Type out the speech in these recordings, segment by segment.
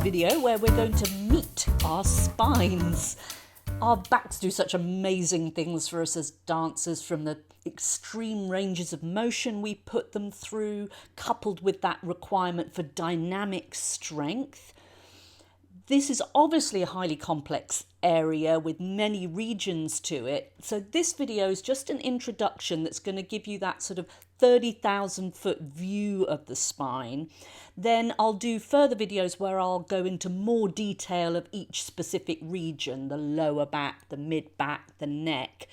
video where we're going to meet our spines. Our backs do such amazing things for us as dancers, from the extreme ranges of motion we put them through, coupled with that requirement for dynamic strength. This is obviously a highly complex area with many regions to it. So this video is just an introduction that's going to give you that sort of 30,000 foot view of the spine. Then I'll do further videos where I'll go into more detail of each specific region, the lower back, the mid back, the neck.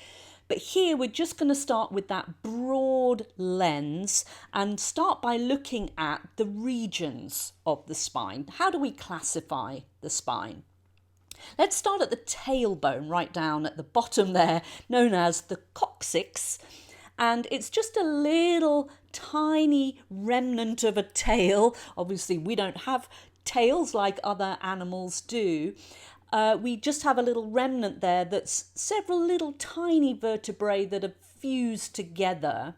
But here we're just going to start with that broad lens and start by looking at the regions of the spine. How do we classify the spine? Let's start at the tailbone, right down at the bottom there, known as the coccyx. And it's just a little tiny remnant of a tail. Obviously, we don't have tails like other animals do. We just have a little remnant there that's several little tiny vertebrae that have fused together.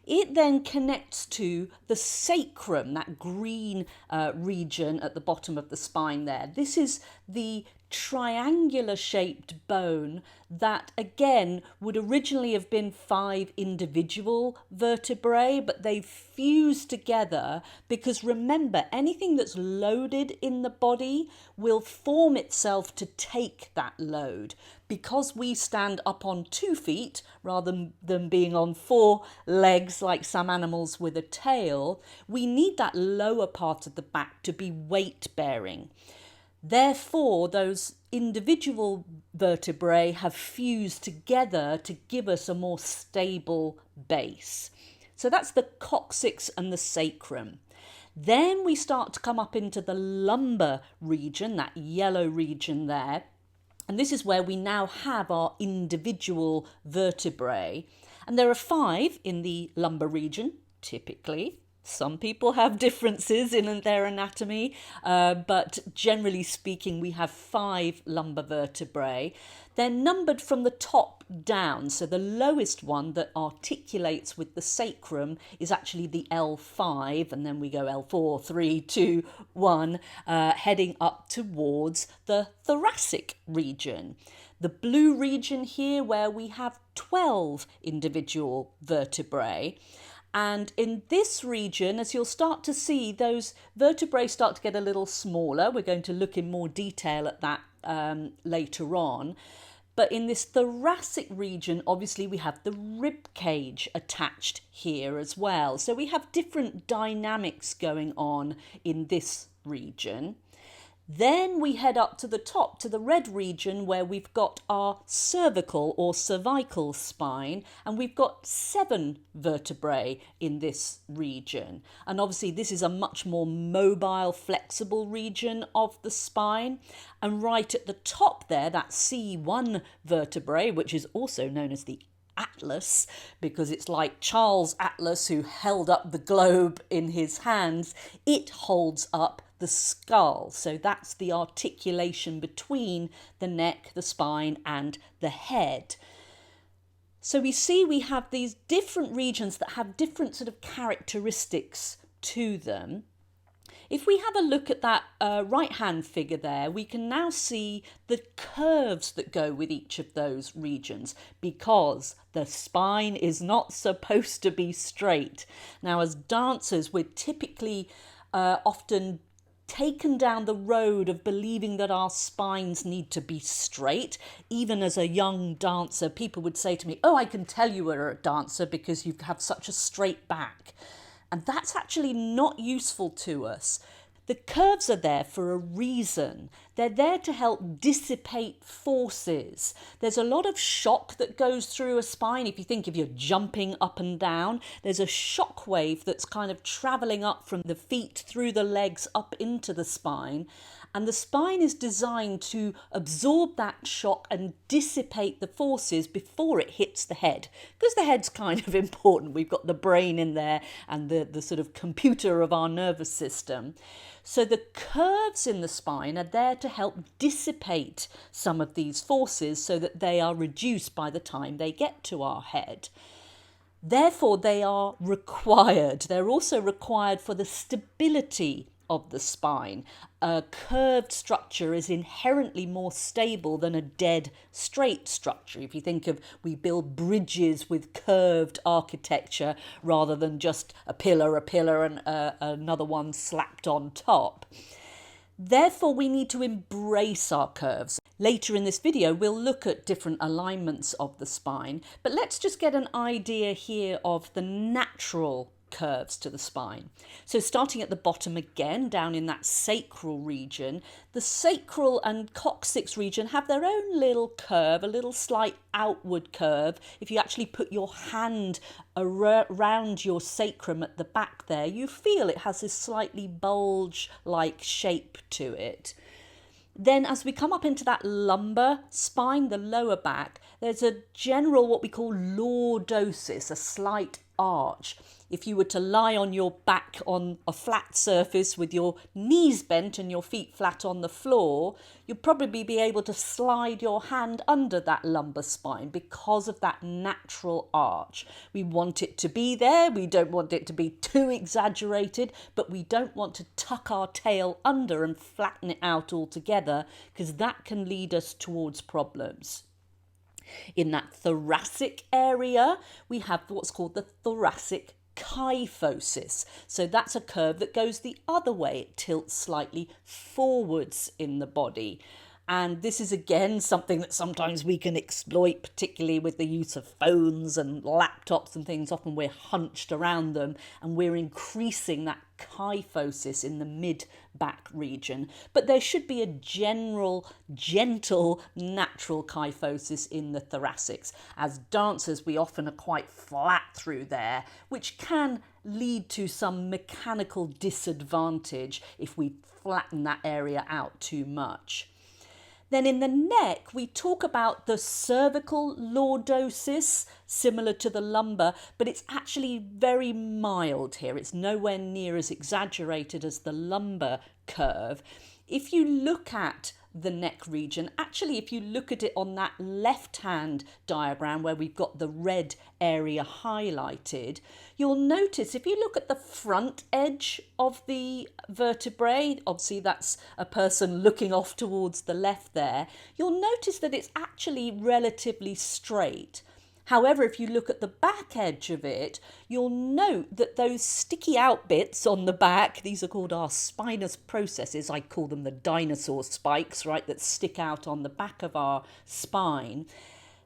It then connects to the sacrum, that green region at the bottom of the spine there. This is the triangular shaped bone that again would originally have been 5 individual vertebrae, but they've fused together because remember, anything that's loaded in the body will form itself to take that load. Because we stand up on 2 feet rather than being on 4 legs like some animals with a tail, we need that lower part of the back to be weight bearing. Therefore, those individual vertebrae have fused together to give us a more stable base. So that's the coccyx and the sacrum. Then we start to come up into the lumbar region, that yellow region there. And this is where we now have our individual vertebrae. And there are 5 in the lumbar region, typically. Some people have differences in their anatomy, but generally speaking, we have 5 lumbar vertebrae. They're numbered from the top down, so the lowest one that articulates with the sacrum is actually the L5, and then we go L4, 3, 2, 1, heading up towards the thoracic region. The blue region here where we have 12 individual vertebrae. And in this region, as you'll start to see, those vertebrae start to get a little smaller. We're going to look in more detail at that later on. But in this thoracic region, obviously we have the rib cage attached here as well. So we have different dynamics going on in this region. Then we head up to the top, to the red region, where we've got our cervical or cervical spine, and we've got 7 vertebrae in this region. And obviously this is a much more mobile, flexible region of the spine. And right at the top there, that C1 vertebrae, which is also known as the Atlas, because it's like Charles Atlas who held up the globe in his hands, it holds up the skull. So that's the articulation between the neck, the spine and the head. So we see we have these different regions that have different sort of characteristics to them. If we have a look at that right-hand figure there, we can now see the curves that go with each of those regions, because the spine is not supposed to be straight. Now, as dancers, we're typically often taken down the road of believing that our spines need to be straight. Even as a young dancer, people would say to me, "Oh, I can tell you are a dancer because you have such a straight back." And that's actually not useful to us. The curves are there for a reason. They're there to help dissipate forces. There's a lot of shock that goes through a spine. If you think if you're jumping up and down, there's a shock wave that's kind of traveling up from the feet through the legs up into the spine. And the spine is designed to absorb that shock and dissipate the forces before it hits the head. Because the head's kind of important. We've got the brain in there and the sort of computer of our nervous system. So the curves in the spine are there to help dissipate some of these forces so that they are reduced by the time they get to our head. Therefore, they are required. They're also required for the stability of the spine. A curved structure is inherently more stable than a dead straight structure. If you think of, we build bridges with curved architecture rather than just a pillar and another one slapped on top. Therefore, we need to embrace our curves. Later in this video, we'll look at different alignments of the spine, but let's just get an idea here of the natural curves to the spine. So starting at the bottom again, down in that sacral region, the sacral and coccyx region have their own little curve, a little slight outward curve. If you actually put your hand around your sacrum at the back there, you feel it has this slightly bulge-like shape to it. Then as we come up into that lumbar spine, the lower back, there's a general what we call lordosis, a slight arch. If you were to lie on your back on a flat surface with your knees bent and your feet flat on the floor, you'll probably be able to slide your hand under that lumbar spine because of that natural arch. We want it to be there. We don't want it to be too exaggerated, but we don't want to tuck our tail under and flatten it out altogether, because that can lead us towards problems. In that thoracic area, we have what's called the thoracic kyphosis. So that's a curve that goes the other way. It tilts slightly forwards in the body. And this is again something that sometimes we can exploit, particularly with the use of phones and laptops and things. Often we're hunched around them and we're increasing that kyphosis in the mid-back region. But there should be a general, gentle, natural kyphosis in the thoracics. As dancers, we often are quite flat through there, which can lead to some mechanical disadvantage if we flatten that area out too much. Then in the neck, we talk about the cervical lordosis, similar to the lumbar, but it's actually very mild here. It's nowhere near as exaggerated as the lumbar curve. If you look at the neck region, actually, if you look at it on that left-hand diagram where we've got the red area highlighted, you'll notice if you look at the front edge of the vertebrae, obviously that's a person looking off towards the left there, you'll notice that it's actually relatively straight. However, if you look at the back edge of it, you'll note that those sticky out bits on the back, these are called our spinous processes, I call them the dinosaur spikes, right, that stick out on the back of our spine.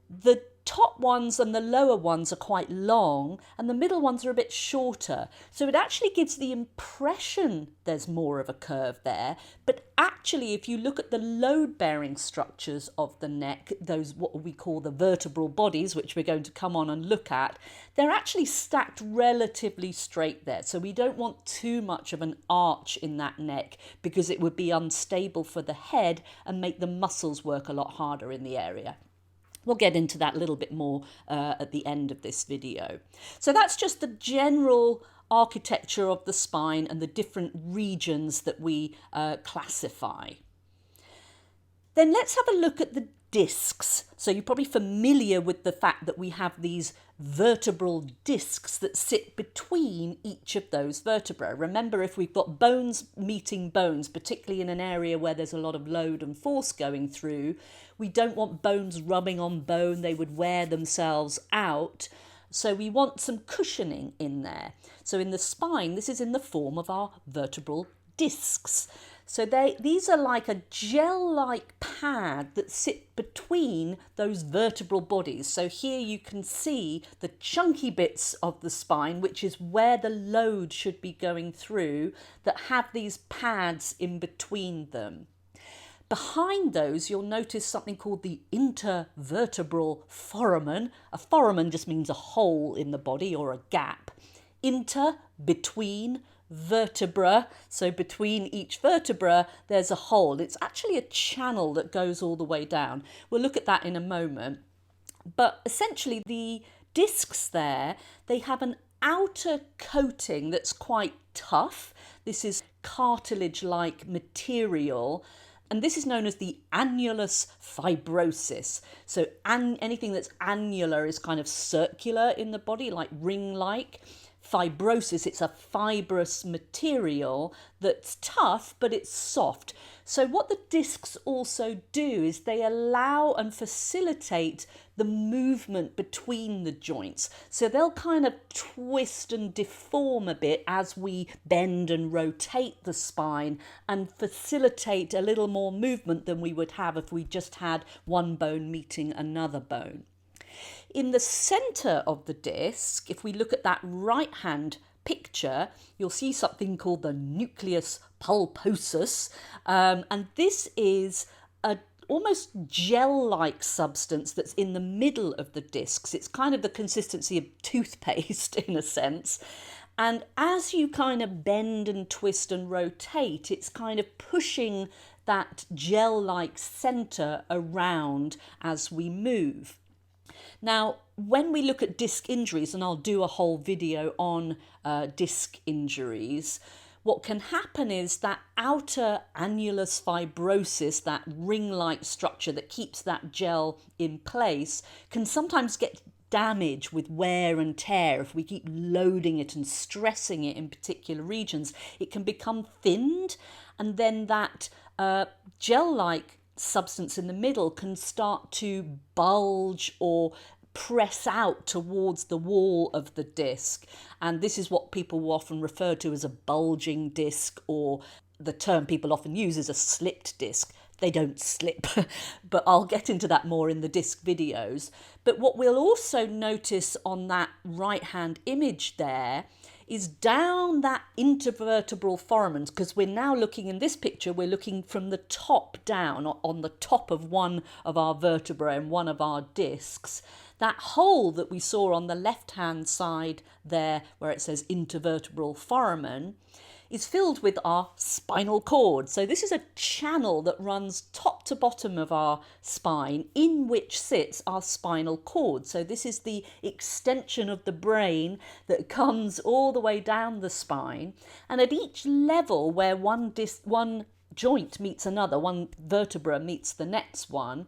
The top ones and the lower ones are quite long and the middle ones are a bit shorter. So it actually gives the impression there's more of a curve there, but actually if you look at the load-bearing structures of the neck, those what we call the vertebral bodies, which we're going to come on and look at, they're actually stacked relatively straight there. So we don't want too much of an arch in that neck because it would be unstable for the head and make the muscles work a lot harder in the area. We'll get into that a little bit more at the end of this video. So that's just the general architecture of the spine and the different regions that we classify. Then let's have a look at the discs. So you're probably familiar with the fact that we have these vertebral discs that sit between each of those vertebrae. Remember, if we've got bones meeting bones, particularly in an area where there's a lot of load and force going through, we don't want bones rubbing on bone. They would wear themselves out. So we want some cushioning in there. So in the spine, this is in the form of our vertebral discs. So these are like a gel-like pad that sit between those vertebral bodies. So here you can see the chunky bits of the spine, which is where the load should be going through, that have these pads in between them. Behind those, you'll notice something called the intervertebral foramen. A foramen just means a hole in the body or a gap. Inter, between, vertebra, so between each vertebra there's a hole. It's actually a channel that goes all the way down. We'll look at that in a moment. But essentially the discs there, they have an outer coating that's quite tough. This is cartilage-like material, and this is known as the annulus fibrosis. So anything that's annular is kind of circular in the body, like ring-like. fibrosis. It's a fibrous material that's tough, but it's soft. So what the discs also do is they allow and facilitate the movement between the joints. So they'll kind of twist and deform a bit as we bend and rotate the spine and facilitate a little more movement than we would have if we just had one bone meeting another bone. In the center of the disc, if we look at that right hand picture, you'll see something called the nucleus pulposus, and this is a almost gel-like substance that's in the middle of the discs. It's kind of the consistency of toothpaste in a sense. And as you kind of bend and twist and rotate, it's kind of pushing that gel-like center around as we move. Now, when we look at disc injuries, and I'll do a whole video on disc injuries, what can happen is that outer annulus fibrosis, that ring-like structure that keeps that gel in place, can sometimes get damaged with wear and tear. If we keep loading it and stressing it in particular regions, it can become thinned, and then that gel-like substance in the middle can start to bulge or press out towards the wall of the disc, and this is what people will often refer to as a bulging disc, or the term people often use is a slipped disc. They don't slip, but I'll get into that more in the disc videos. But what we'll also notice on that right hand image there is down that intervertebral foramen, because we're now looking in this picture, we're looking from the top down, on the top of one of our vertebrae and one of our discs. That hole that we saw on the left-hand side there, where it says intervertebral foramen, is filled with our spinal cord. So this is a channel that runs top to bottom of our spine, in which sits our spinal cord. So this is the extension of the brain that comes all the way down the spine. And at each level where one joint meets another, one vertebra meets the next one,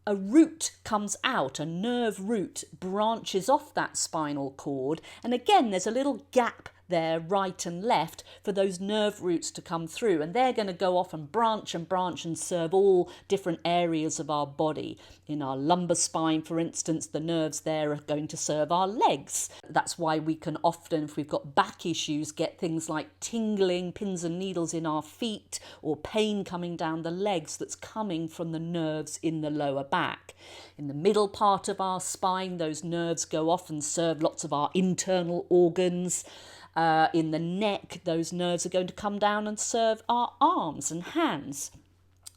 a root comes out, a nerve root branches off that spinal cord. And again, there's a little gap there, right and left, for those nerve roots to come through. And they're going to go off and branch and serve all different areas of our body. In our lumbar spine, for instance, the nerves there are going to serve our legs. That's why we can often, if we've got back issues, get things like tingling, pins and needles in our feet, or pain coming down the legs that's coming from the nerves in the lower back. In the middle part of our spine, those nerves go off and serve lots of our internal organs. In the neck, those nerves are going to come down and serve our arms and hands.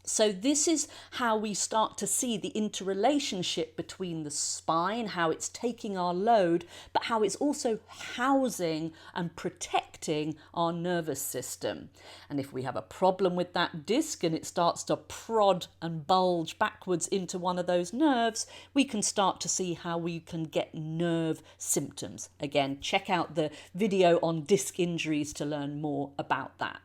So this is how we start to see the interrelationship between the spine, how it's taking our load, but how it's also housing and protecting our nervous system. And if we have a problem with that disc and it starts to prod and bulge backwards into one of those nerves, we can start to see how we can get nerve symptoms. Again, check out the video on disc injuries to learn more about that.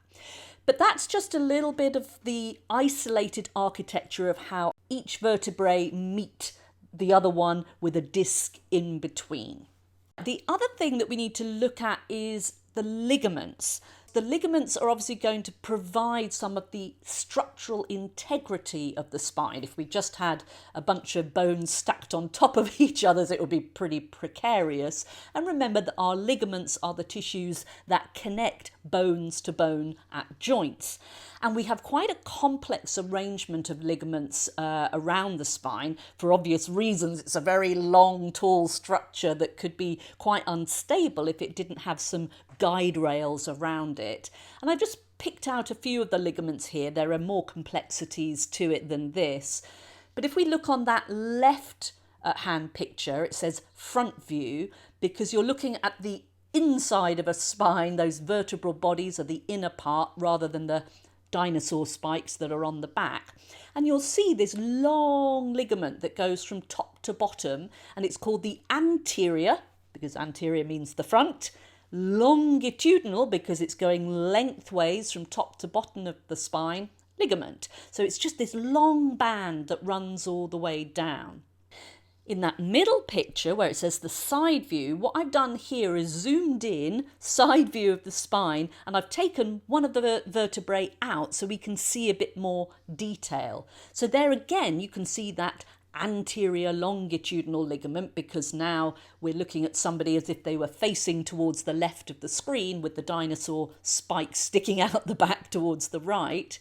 But that's just a little bit of the isolated architecture of how each vertebrae meet the other one with a disc in between. The other thing that we need to look at is the ligaments. The ligaments are obviously going to provide some of the structural integrity of the spine. If we just had a bunch of bones stacked on top of each other, it would be pretty precarious. And remember that our ligaments are the tissues that connect bones to bone at joints. And we have quite a complex arrangement of ligaments around the spine. For obvious reasons, it's a very long, tall structure that could be quite unstable if it didn't have some guide rails around it. And I've just picked out a few of the ligaments here. There are more complexities to it than this. But if we look on that left hand picture, it says front view, because you're looking at the inside of a spine. Those vertebral bodies are the inner part rather than the dinosaur spikes that are on the back. And you'll see this long ligament that goes from top to bottom, and it's called the anterior, because anterior means the front, longitudinal, because it's going lengthways from top to bottom of the spine, ligament. So it's just this long band that runs all the way down. In that middle picture where it says the side view, what I've done here is zoomed in, side view of the spine, and I've taken one of the vertebrae out so we can see a bit more detail. So there again, you can see that anterior longitudinal ligament, because now we're looking at somebody as if they were facing towards the left of the screen with the dinosaur spikes sticking out the back towards the right.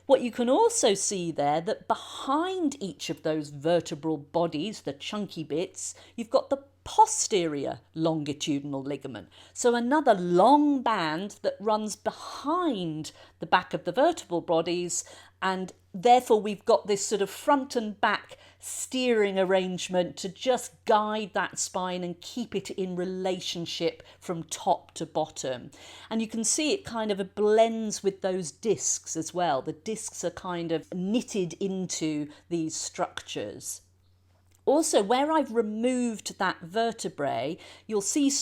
What you can also see there, that behind each of those vertebral bodies, the chunky bits, you've got the posterior longitudinal ligament. So another long band that runs behind the back of the vertebral bodies, and therefore we've got this sort of front and back steering arrangement to just guide that spine and keep it in relationship from top to bottom. And you can see it kind of blends with those discs as well. The discs are kind of knitted into these structures. Also, where I've removed that vertebrae, you'll see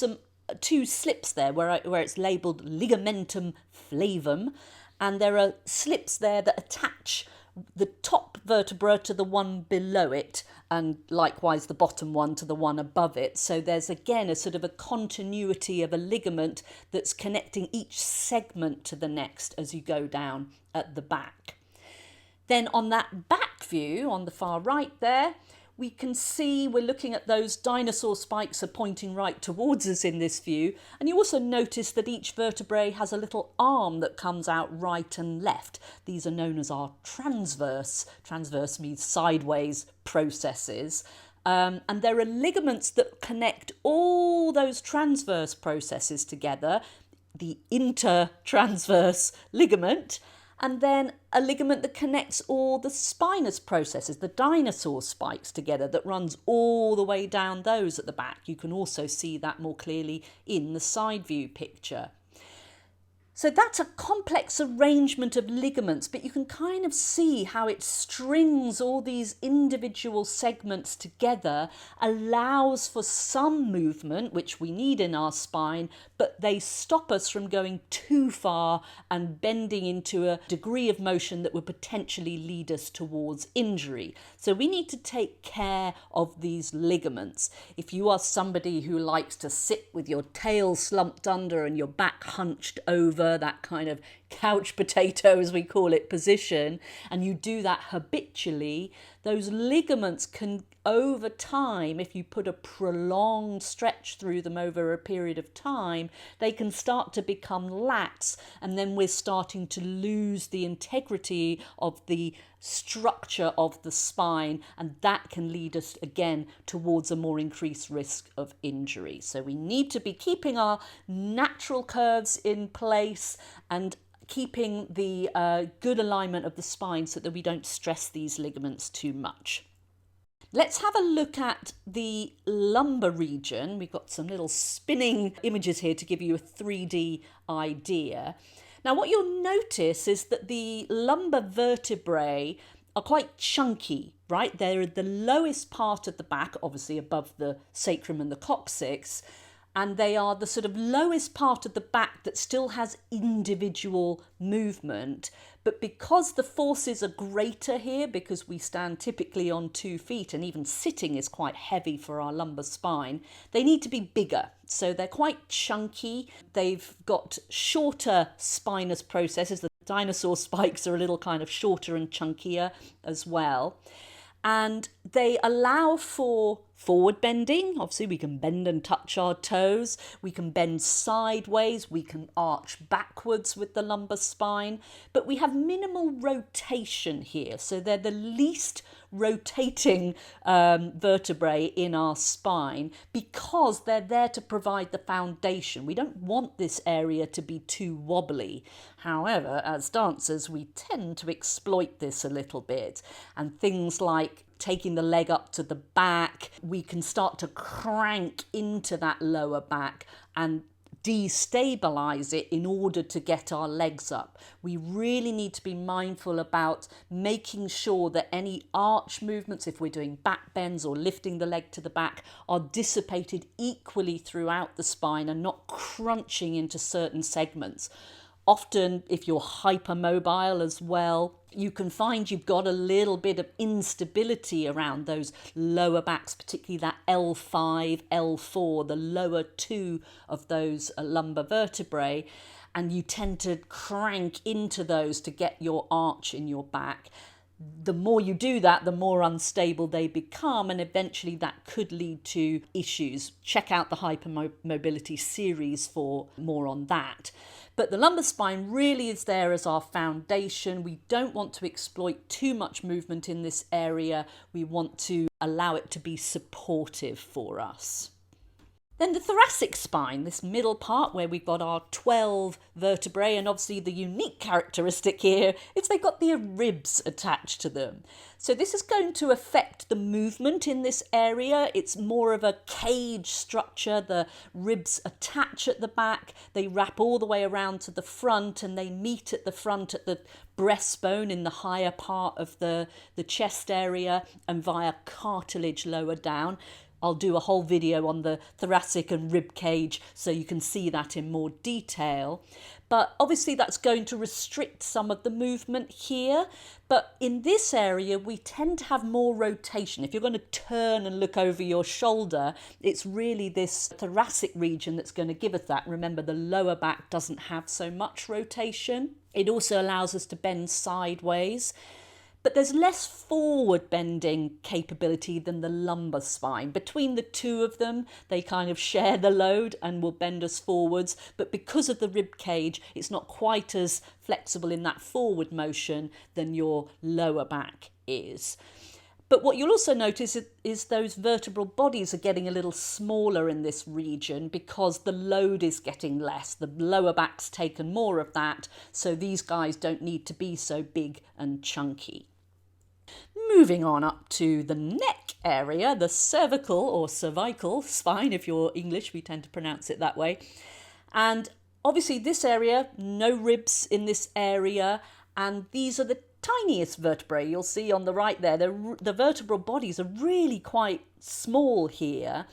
two slips there where it's labelled ligamentum flavum, and there are slips there that attach the top vertebra to the one below it, and likewise the bottom one to the one above it. So there's again a sort of a continuity of a ligament that's connecting each segment to the next as you go down at the back. Then on that back view on the far right there, we can see we're looking at those dinosaur spikes are pointing right towards us in this view. And you also notice that each vertebrae has a little arm that comes out right and left. These are known as our transverse. Transverse means sideways processes. And there are ligaments that connect all those transverse processes together, the intertransverse ligament, and then a ligament that connects all the spinous processes, the dinosaur spikes together, that runs all the way down those at the back. You can also see that more clearly in the side view picture. So that's a complex arrangement of ligaments, but you can kind of see how it strings all these individual segments together, allows for some movement, which we need in our spine, but they stop us from going too far and bending into a degree of motion that would potentially lead us towards injury. So we need to take care of these ligaments. If you are somebody who likes to sit with your tail slumped under and your back hunched over, that kind of couch potato, as we call it, position, and you do that habitually, those ligaments can, over time, if you put a prolonged stretch through them over a period of time, they can start to become lax, and then we're starting to lose the integrity of the structure of the spine, and that can lead us again towards a more increased risk of injury. So we need to be keeping our natural curves in place and keeping the good alignment of the spine so that we don't stress these ligaments too much. Let's have a look at the lumbar region. We've got some little spinning images here to give you a 3D idea. Now, what you'll notice is that the lumbar vertebrae are quite chunky, right? They're the lowest part of the back, obviously above the sacrum and the coccyx, and they are the sort of lowest part of the back that still has individual movement. But because the forces are greater here, because we stand typically on 2 feet and even sitting is quite heavy for our lumbar spine, they need to be bigger. So they're quite chunky. They've got shorter spinous processes. The dinosaur spikes are a little kind of shorter and chunkier as well. And they allow for forward bending. Obviously, we can bend and touch our toes. We can bend sideways. We can arch backwards with the lumbar spine. But we have minimal rotation here. So they're the least rotating vertebrae in our spine because they're there to provide the foundation. We don't want this area to be too wobbly. However, as dancers, we tend to exploit this a little bit. And things like taking the leg up to the back, we can start to crank into that lower back and destabilize it in order to get our legs up. We really need to be mindful about making sure that any arch movements, if we're doing back bends or lifting the leg to the back, are dissipated equally throughout the spine and not crunching into certain segments. Often, if you're hypermobile as well, you can find you've got a little bit of instability around those lower backs, particularly that L5, L4, the lower two of those lumbar vertebrae, and you tend to crank into those to get your arch in your back. The more you do that, the more unstable they become, and eventually that could lead to issues. Check out the hypermobility series for more on that. But the lumbar spine really is there as our foundation. We don't want to exploit too much movement in this area. We want to allow it to be supportive for us. Then the thoracic spine, this middle part where we've got our 12 vertebrae, and obviously the unique characteristic here is they've got the ribs attached to them. So this is going to affect the movement in this area. It's more of a cage structure. The ribs attach at the back, they wrap all the way around to the front, and they meet at the front at the breastbone in the higher part of the chest area and via cartilage lower down. I'll do a whole video on the thoracic and rib cage so you can see that in more detail. But obviously that's going to restrict some of the movement here. But in this area, we tend to have more rotation. If you're going to turn and look over your shoulder, it's really this thoracic region that's going to give us that. Remember, the lower back doesn't have so much rotation. It also allows us to bend sideways. But there's less forward bending capability than the lumbar spine. Between the two of them, they kind of share the load and will bend us forwards. But because of the rib cage, it's not quite as flexible in that forward motion than your lower back is. But what you'll also notice is those vertebral bodies are getting a little smaller in this region because the load is getting less. The lower back's taken more of that, so these guys don't need to be so big and chunky. Moving on up to the neck area, the cervical or cervical spine, if you're English, we tend to pronounce it that way. And obviously this area, no ribs in this area, and these are the tiniest vertebrae you'll see on the right there. The vertebral bodies are really quite small here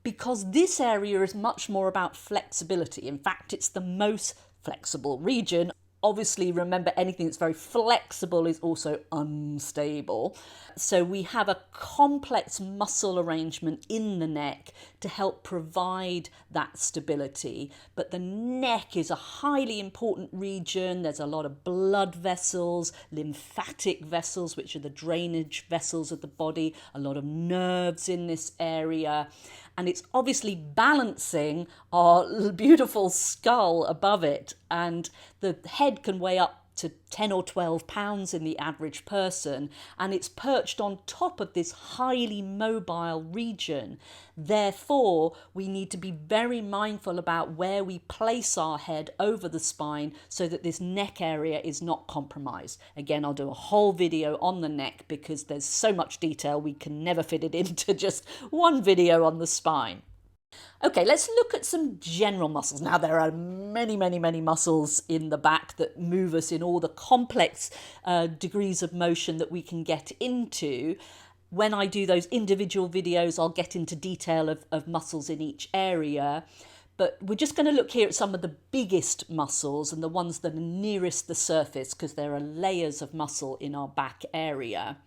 because this area is much more about flexibility. In fact, it's the most flexible region. Obviously, remember, anything that's very flexible is also unstable. So we have a complex muscle arrangement in the neck to help provide that stability. But the neck is a highly important region. There's a lot of blood vessels, lymphatic vessels, which are the drainage vessels of the body, a lot of nerves in this area. And it's obviously balancing our beautiful skull above it. And the head can weigh up to 10 or 12 pounds in the average person, and it's perched on top of this highly mobile region. Therefore, we need to be very mindful about where we place our head over the spine so that this neck area is not compromised. Again, I'll do a whole video on the neck because there's so much detail we can never fit it into just one video on the spine. Okay, let's look at some general muscles. Now, there are many muscles in the back that move us in all the complex degrees of motion that we can get into. When I do those individual videos, I'll get into detail of muscles in each area. But we're just going to look here at some of the biggest muscles and the ones that are nearest the surface because there are layers of muscle in our back area.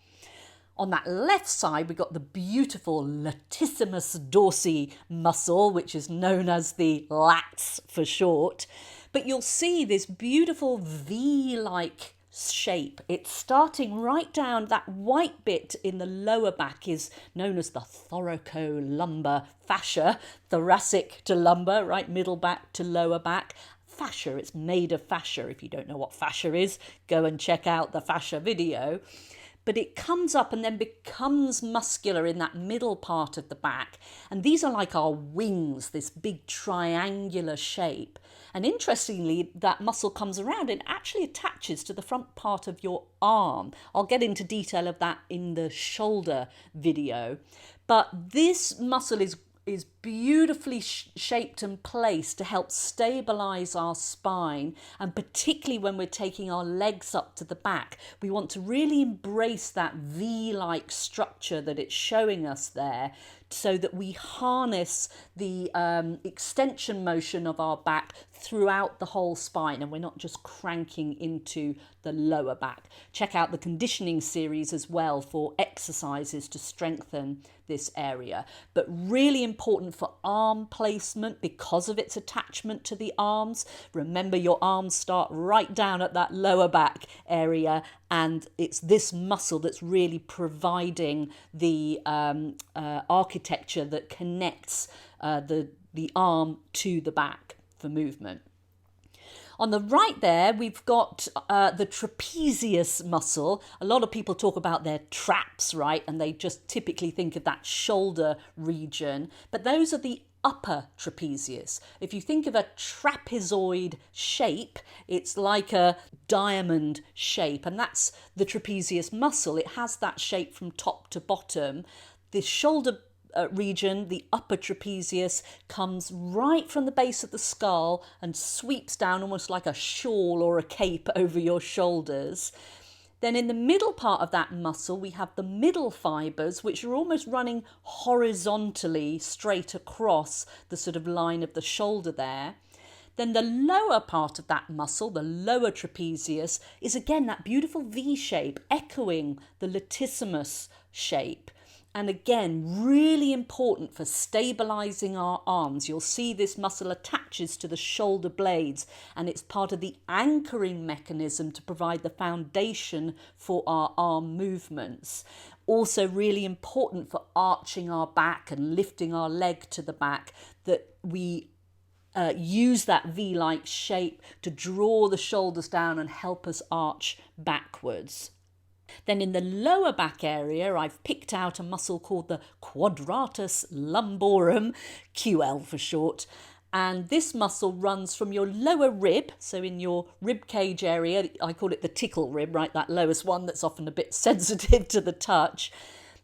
On that left side, we've got the beautiful latissimus dorsi muscle, which is known as the lats for short. But you'll see this beautiful V-like shape. It's starting right down. That white bit in the lower back is known as the thoracolumbar fascia, thoracic to lumbar, right, middle back to lower back. Fascia, it's made of fascia. If you don't know what fascia is, go and check out the fascia video. But it comes up and then becomes muscular in that middle part of the back. And these are like our wings, this big triangular shape. And interestingly, that muscle comes around and actually attaches to the front part of your arm. I'll get into detail of that in the shoulder video. But this muscle is beautifully shaped and placed to help stabilize our spine, and particularly when we're taking our legs up to the back, we want to really embrace that V-like structure that it's showing us there so that we harness the extension motion of our back throughout the whole spine, and we're not just cranking into the lower back. Check out the conditioning series as well for exercises to strengthen this area. But really important for arm placement because of its attachment to the arms. Remember, your arms start right down at that lower back area, and it's this muscle that's really providing the architecture that connects the arm to the back for movement. On the right there, we've got the trapezius muscle. A lot of people talk about their traps, right? And they just typically think of that shoulder region. But those are the upper trapezius. If you think of a trapezoid shape, it's like a diamond shape. And that's the trapezius muscle. It has that shape from top to bottom. The shoulder region, the upper trapezius, comes right from the base of the skull and sweeps down almost like a shawl or a cape over your shoulders. Then in the middle part of that muscle, we have the middle fibres, which are almost running horizontally straight across the sort of line of the shoulder there. Then the lower part of that muscle, the lower trapezius, is again that beautiful V shape, echoing the latissimus shape. And again, really important for stabilizing our arms. You'll see this muscle attaches to the shoulder blades, and it's part of the anchoring mechanism to provide the foundation for our arm movements. Also really important for arching our back and lifting our leg to the back, that we use that V-like shape to draw the shoulders down and help us arch backwards. Then in the lower back area, I've picked out a muscle called the quadratus lumborum, QL for short. And this muscle runs from your lower rib, so in your rib cage area. I call it the tickle rib, right? That lowest one that's often a bit sensitive to the touch.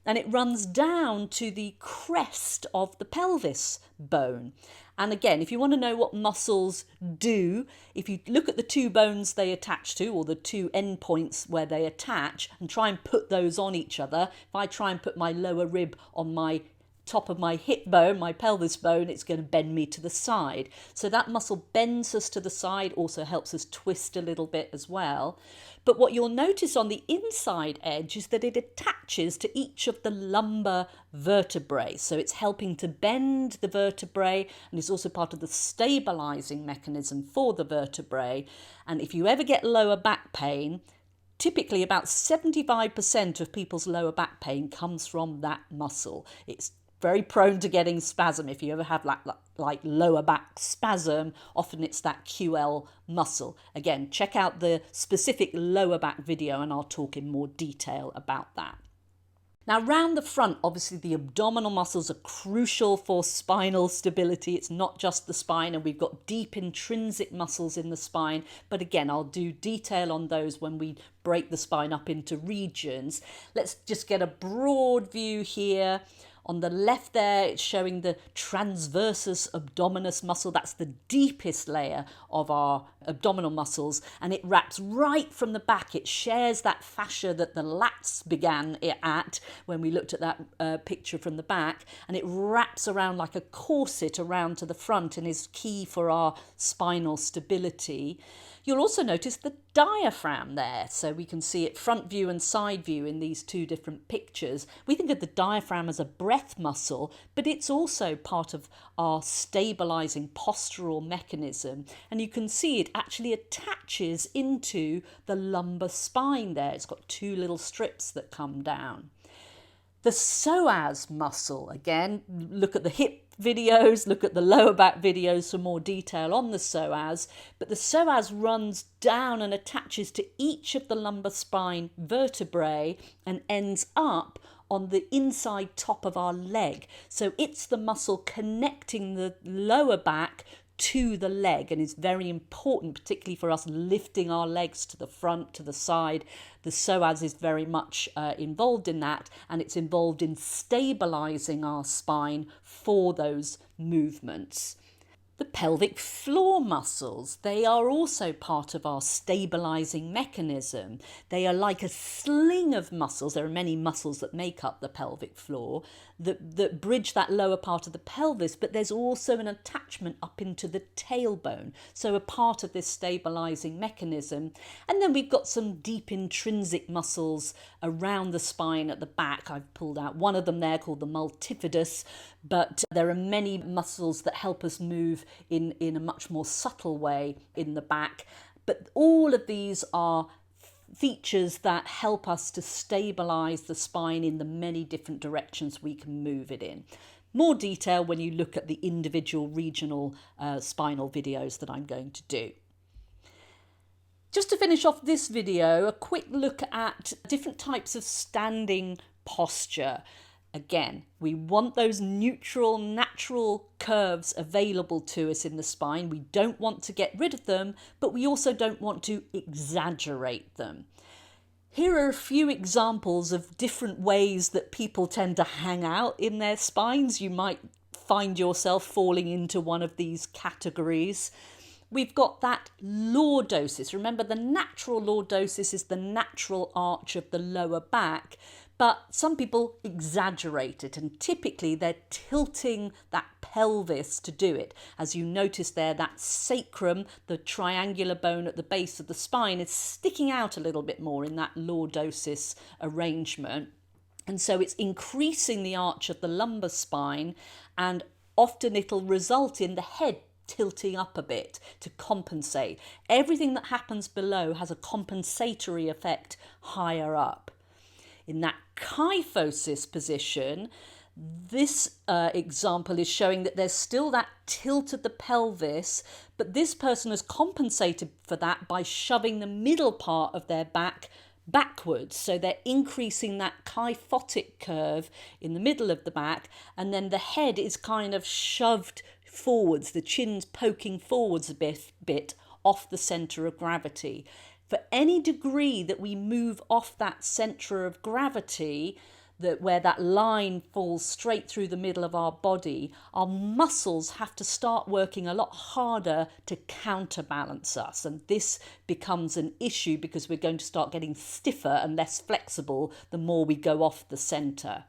And it runs down to the crest of the pelvis bone. And again, if you want to know what muscles do, if you look at the two bones they attach to, or the two endpoints where they attach, and try and put those on each other. If I try and put my lower rib on my top of my hip bone, my pelvis bone, it's going to bend me to the side. So that muscle bends us to the side, also helps us twist a little bit as well. But what you'll notice on the inside edge is that it attaches to each of the lumbar vertebrae. So it's helping to bend the vertebrae, and it's also part of the stabilizing mechanism for the vertebrae. And if you ever get lower back pain, typically about 75% of people's lower back pain comes from that muscle. It's very prone to getting spasm. If you ever have like lower back spasm, often it's that QL muscle. Again, check out the specific lower back video and I'll talk in more detail about that. Now, round the front, obviously the abdominal muscles are crucial for spinal stability. It's not just the spine, and we've got deep intrinsic muscles in the spine. But again, I'll do detail on those when we break the spine up into regions. Let's just get a broad view here. On the left there, it's showing the transversus abdominis muscle. That's the deepest layer of our abdominal muscles, and it wraps right from the back. It shares that fascia that the lats began at when we looked at that picture from the back, and it wraps around like a corset around to the front and is key for our spinal stability. You'll also notice the diaphragm there, so we can see it front view and side view in these two different pictures. We think of the diaphragm as a breath muscle, but it's also part of our stabilizing postural mechanism, and you can see it actually attaches into the lumbar spine there. It's got two little strips that come down. The psoas muscle, again, look at the hip videos, look at the lower back videos for more detail on the psoas, but the psoas runs down and attaches to each of the lumbar spine vertebrae and ends up on the inside top of our leg. So it's the muscle connecting the lower back to the leg, and is very important, particularly for us lifting our legs to the front, to the side. The psoas is very much involved in that, and it's involved in stabilizing our spine for those movements. The pelvic floor muscles, they are also part of our stabilising mechanism. They are like a sling of muscles. There are many muscles that make up the pelvic floor that bridge that lower part of the pelvis, but there's also an attachment up into the tailbone, so a part of this stabilising mechanism. And then we've got some deep intrinsic muscles around the spine at the back. I've pulled out one of them there called the multifidus, but there are many muscles that help us move in a much more subtle way in the back. But all of these are features that help us to stabilise the spine in the many different directions we can move it in. More detail when you look at the individual regional spinal videos that I'm going to do. Just to finish off this video, a quick look at different types of standing posture. Again, we want those neutral, natural curves available to us in the spine. We don't want to get rid of them, but we also don't want to exaggerate them. Here are a few examples of different ways that people tend to hang out in their spines. You might find yourself falling into one of these categories. We've got that lordosis. Remember, the natural lordosis is the natural arch of the lower back. But some people exaggerate it, and typically they're tilting that pelvis to do it. As you notice there, that sacrum, the triangular bone at the base of the spine, is sticking out a little bit more in that lordosis arrangement. And so it's increasing the arch of the lumbar spine, and often it'll result in the head tilting up a bit to compensate. Everything that happens below has a compensatory effect higher up. In that kyphosis position, this example is showing that there's still that tilt of the pelvis, but this person has compensated for that by shoving the middle part of their back backwards. So they're increasing that kyphotic curve in the middle of the back, and then the head is kind of shoved forwards, the chin's poking forwards a bit off the centre of gravity. For any degree that we move off that centre of gravity, where that line falls straight through the middle of our body, our muscles have to start working a lot harder to counterbalance us. And this becomes an issue because we're going to start getting stiffer and less flexible the more we go off the centre.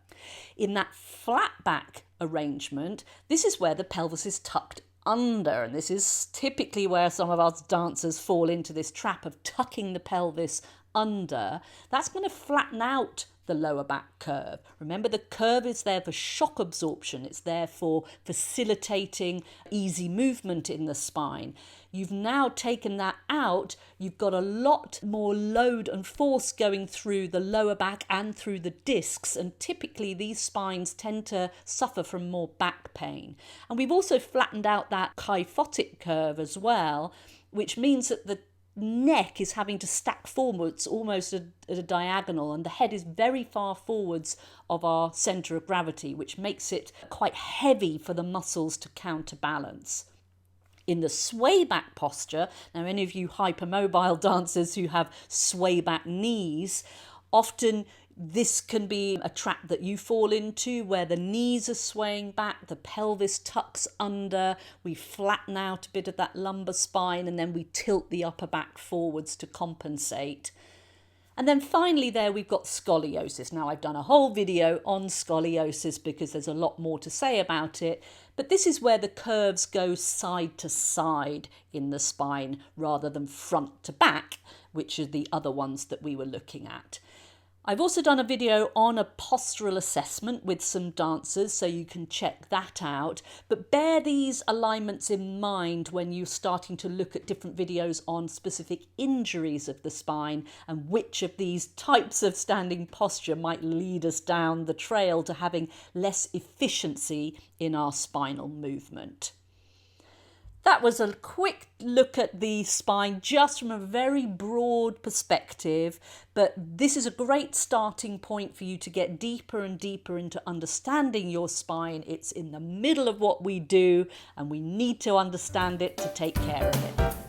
In that flat back arrangement, this is where the pelvis is tucked under, and this is typically where some of us dancers fall into this trap of tucking the pelvis under. That's going to flatten out the lower back curve. Remember, the curve is there for shock absorption. It's there for facilitating easy movement in the spine. You've now taken that out. You've got a lot more load and force going through the lower back and through the discs, and typically these spines tend to suffer from more back pain. And we've also flattened out that kyphotic curve as well, which means that the neck is having to stack forwards almost at a diagonal, and the head is very far forwards of our centre of gravity, which makes it quite heavy for the muscles to counterbalance. In the sway back posture, now any of you hypermobile dancers who have sway back knees, often this can be a trap that you fall into where the knees are swaying back, the pelvis tucks under, we flatten out a bit of that lumbar spine, and then we tilt the upper back forwards to compensate. And then finally there we've got scoliosis. Now I've done a whole video on scoliosis because there's a lot more to say about it, but this is where the curves go side to side in the spine rather than front to back, which are the other ones that we were looking at. I've also done a video on a postural assessment with some dancers, so you can check that out. But bear these alignments in mind when you're starting to look at different videos on specific injuries of the spine and which of these types of standing posture might lead us down the trail to having less efficiency in our spinal movement. That was a quick look at the spine just from a very broad perspective, but this is a great starting point for you to get deeper and deeper into understanding your spine. It's in the middle of what we do, and we need to understand it to take care of it.